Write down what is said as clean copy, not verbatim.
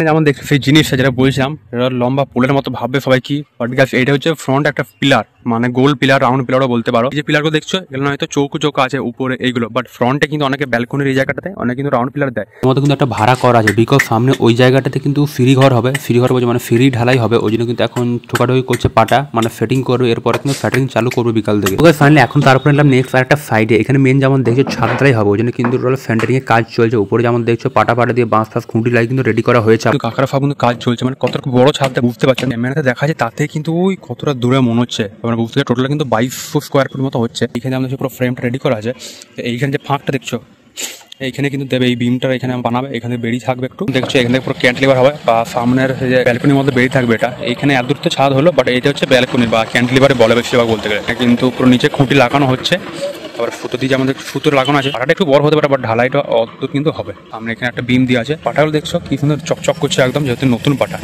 যেমন দেখছি সেই জিনিসটা যেটা বলছিলাম, এটা লম্বা পোলের মতো ভাববে সবাই কি, বাট গাইস এটা হচ্ছে ফ্রন্ট একটা পিলার, মানে গোল পিলার, রাউন্ড পিলারও বলতে পারো। এই যে পিলারগুলো দেখছো এগুলো হয়তো চৌকো চৌকো আছে উপরে এইগুলো, বাট ফ্রন্টে কিন্তু অনেকে ব্যালকনির এই জায়গাটাতে অনেক কিন্তু রাউন্ড পিলার দেয়। মতো কিন্তু একটা ভাড়া করা আছে, বিকজ সামনে ওই জায়গাটাতে কিন্তু ফ্রি ঘর হবে, ফ্রি ঘর বলছে মানে ফ্রি ঢালাই হবে, ওই জন্য কিন্তু এখন ঠোকাঠুকি করছে পাটা, মানে ফিটিং করবে, এরপরে কিন্তু ফ্যাটিং চালু করবে বিকাল থেকে। ফাইনালি এখন তারপরে এলাম নেক্সট আর একটা সাইডে, এখানে মেন যেমন দেখছো ছাদ ঢালাই হবে, ওই জন্য কিন্তু ফ্যান্টারিং এর কাজ চলছে। উপরে যেমন দেখছো পাটা দিয়ে বাঁশ ফাঁস খুঁটি লাগিয়ে কিন্তু রেডি করা হয়েছে। কাঁকড়া ফার্ম কিন্তু কাজ চলছে, মানে কত বড় ছাদটা বুঝতে পারছেন, ক্যামেরাতে দেখা যায় তাতে কিন্তু ওই কতটা দূরে মনে হচ্ছে, মানে বুঝতে টোটাল কিন্তু 2200 স্কোয়ার ফুট মতো হচ্ছে। এখানে আমাদের পুরো ফ্রেমটা রেডি করা আছে। এইখানে যে ফাঁকটা দেখছো এইখানে কিন্তু দেবে, এই বিমটা এখানে বানাবে, এখানে বেরিয়ে থাকবে একটু দেখছো, এখানে পুরো ক্যান্টিলিভার হবে বা সামনের যে ব্যালকনির মধ্যে বেরিয়ে থাকবে এটা। এখানে এত দূর তো ছাদ হলো, বাট এটা হচ্ছে ব্যালকনি বা ক্যান্টিলিভারে বলে বেশিরভাগ বলতে গেলে। কিন্তু পুরো নিচে খুঁটি লাগানো হচ্ছে, আবার সুতো দিয়ে আমাদের সুতোর লাগানো আছে। পাটাটা একটু বড় হতে পারে, বাট ঢালাইটা অদ্ভুত কিন্তু হবে। আমরা এখানে একটা বিম দিয়ে আছে, পাটাগুলো দেখছো কি সুন্দর চকচক করছে একদম, যেহেতু নতুন পাটা।